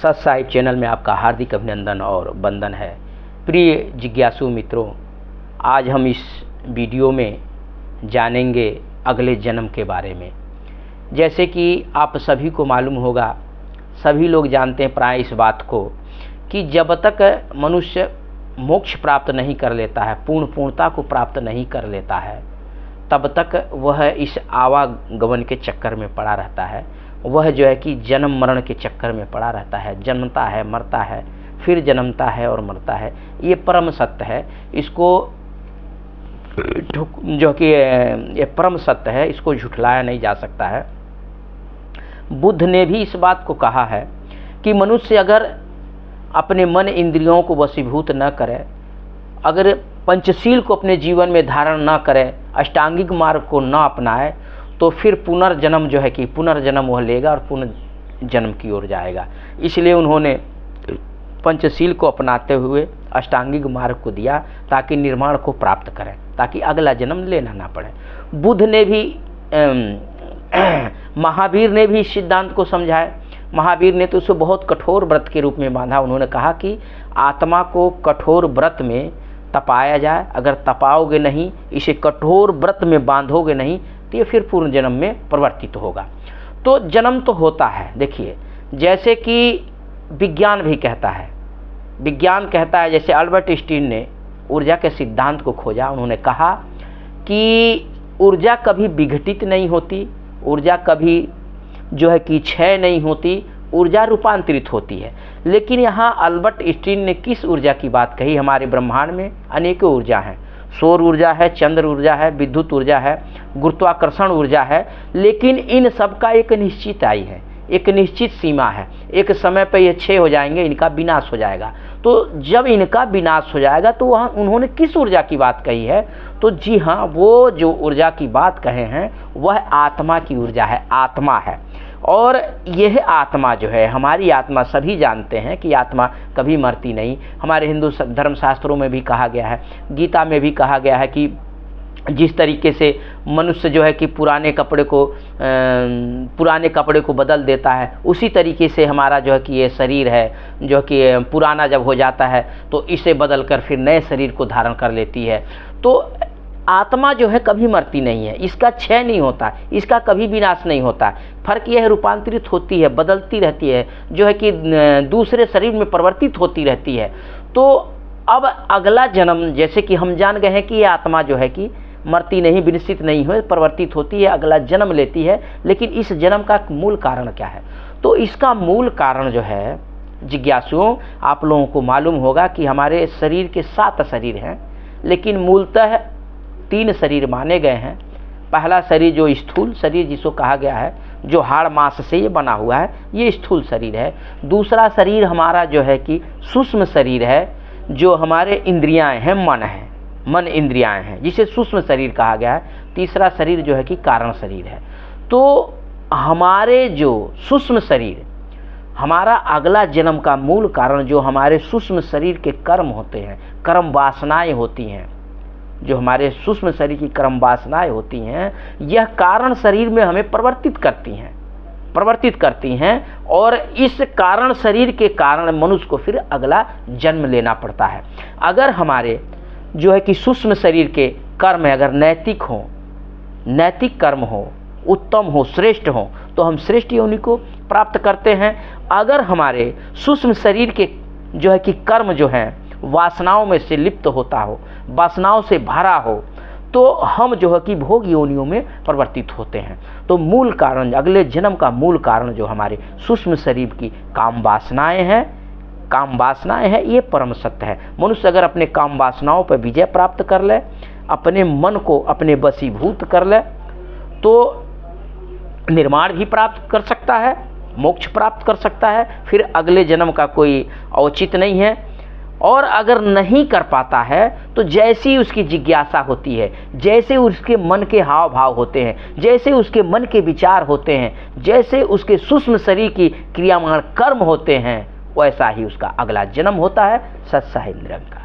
सच Sahib channel में आपका हार्दिक अभिनंदन और वंदन है। प्रिय जिज्ञासु मित्रों, आज हम इस वीडियो में जानेंगे अगले जन्म के बारे में। जैसे कि आप सभी को मालूम होगा, सभी लोग जानते हैं प्राय इस बात को कि जब तक मनुष्य मोक्ष प्राप्त नहीं कर लेता है, पूर्णता को प्राप्त नहीं कर लेता है, तब तक वह इस आवागमन के चक्कर में पड़ा रहता है। वह जो है कि जन्म मरण के चक्कर में पड़ा रहता है, जन्मता है, मरता है, फिर जन्मता है और मरता है। ये परम सत्य है। इसको जो कि ये परम सत्य है, इसको झुठलाया नहीं जा सकता है। बुद्ध ने भी इस बात को कहा है कि मनुष्य अगर अपने मन इंद्रियों को वशीभूत न करे, अगर पंचशील को अपने जीवन में धारण न करे, अष्टांगिक मार्ग को न अपनाए, तो फिर पुनर्जन्म जो है कि पुनर्जन्म वह लेगा और पुनर्जन्म की ओर जाएगा। इसलिए उन्होंने पंचशील को अपनाते हुए अष्टांगिक मार्ग को दिया ताकि निर्माण को प्राप्त करें, ताकि अगला जन्म लेना ना पड़े। बुद्ध ने भी महावीर ने भी इस सिद्धांत को समझाया। महावीर ने तो उसे बहुत कठोर व्रत के रूप में बांधा। उन्होंने कहा कि आत्मा को कठोर व्रत में तपाया जाए, अगर तपाओगे नहीं, इसे कठोर व्रत में बांधोगे नहीं, तो ये फिर पूर्ण जन्म में परिवर्तित होगा। तो जन्म तो होता है। देखिए, जैसे कि विज्ञान भी कहता है, विज्ञान कहता है, जैसे अल्बर्ट आइंस्टीन ने ऊर्जा के सिद्धांत को खोजा। उन्होंने कहा कि ऊर्जा कभी विघटित नहीं होती, ऊर्जा कभी जो है कि क्षय नहीं होती, ऊर्जा रूपांतरित होती है। लेकिन यहाँ अल्बर्ट आइंस्टीन ने किस ऊर्जा की बात कही? हमारे ब्रह्मांड में अनेकों ऊर्जा हैं। सौर ऊर्जा है, चंद्र ऊर्जा है, विद्युत ऊर्जा है, गुरुत्वाकर्षण ऊर्जा है। लेकिन इन सब का एक निश्चित आयु है, एक निश्चित सीमा है। एक समय पर ये क्षय हो जाएंगे, इनका विनाश हो जाएगा। तो जब इनका विनाश हो जाएगा तो वहाँ उन्होंने किस ऊर्जा की बात कही है? तो जी हाँ, वो जो ऊर्जा की बात कहे हैं वह आत्मा की ऊर्जा है, आत्मा है। और यह आत्मा जो है, हमारी आत्मा, सभी जानते हैं कि आत्मा कभी मरती नहीं। हमारे हिंदू धर्मशास्त्रों में भी कहा गया है, गीता में भी कहा गया है कि जिस तरीके से मनुष्य जो है कि पुराने कपड़े को बदल देता है, उसी तरीके से हमारा जो है कि ये शरीर है, जो कि पुराना जब हो जाता है तो इसे बदलकर फिर नए शरीर को धारण कर लेती है। तो आत्मा जो है कभी मरती नहीं है, इसका क्षय नहीं होता, इसका कभी विनाश नहीं होता। फर्क यह है, रूपांतरित होती है, बदलती रहती है, जो है कि दूसरे शरीर में परिवर्तित होती रहती है। तो अब अगला जन्म, जैसे कि हम जान गए हैं कि ये आत्मा जो है कि मरती नहीं, विनिश्चित नहीं हो, परिवर्तित होती है, अगला जन्म लेती है। लेकिन इस जन्म का मूल कारण क्या है? तो इसका मूल कारण जो है जिज्ञासुओं, आप लोगों को मालूम होगा कि हमारे शरीर के 7 शरीर हैं, लेकिन मूलतः 3 शरीर माने गए हैं। पहला शरीर जो स्थूल शरीर जिसको कहा गया है, जो हाड़ मांस से ये बना हुआ है, ये स्थूल शरीर है। दूसरा शरीर हमारा जो है कि सूक्ष्म शरीर है, जो हमारे इंद्रियां हैं, मन है, मन इंद्रियां हैं, जिसे सूक्ष्म शरीर कहा गया है। तीसरा शरीर जो है कि कारण शरीर है। तो हमारे जो सूक्ष्म शरीर, हमारा अगला जन्म का मूल कारण जो हमारे सूक्ष्म शरीर के कर्म होते हैं, कर्म वासनाएं होती हैं, जो हमारे सूक्ष्म शरीर की कर्म वासनाएं होती हैं, यह कारण शरीर में हमें परिवर्तित करती हैं। और इस कारण शरीर के कारण मनुष्य को फिर अगला जन्म लेना पड़ता है। अगर हमारे जो है कि सूक्ष्म शरीर के कर्म अगर नैतिक कर्म हो, उत्तम हो, श्रेष्ठ हो, तो हम श्रेष्ठ योनि को प्राप्त करते हैं। अगर हमारे सूक्ष्म शरीर के जो है कि कर्म जो हैं वासनाओं में से लिप्त होता हो, वासनाओं से भरा हो, तो हम जो है कि भोग योनियों में परिवर्तित होते हैं। तो मूल कारण, अगले जन्म का मूल कारण जो हमारे सूक्ष्म शरीर की काम वासनाएं हैं, ये परम सत्य है। मनुष्य अगर अपने काम वासनाओं पर विजय प्राप्त कर ले, अपने मन को अपने वशीभूत कर ले, तो निर्माण भी प्राप्त कर सकता है, मोक्ष प्राप्त कर सकता है, फिर अगले जन्म का कोई औचित्य नहीं है। और अगर नहीं कर पाता है तो जैसी उसकी जिज्ञासा होती है, जैसे उसके मन के हाव भाव होते हैं, जैसे उसके मन के विचार होते हैं, जैसे उसके सूक्ष्म शरीर की क्रियामान कर्म होते हैं, वैसा ही उसका अगला जन्म होता है। सत साहिब निरंकार।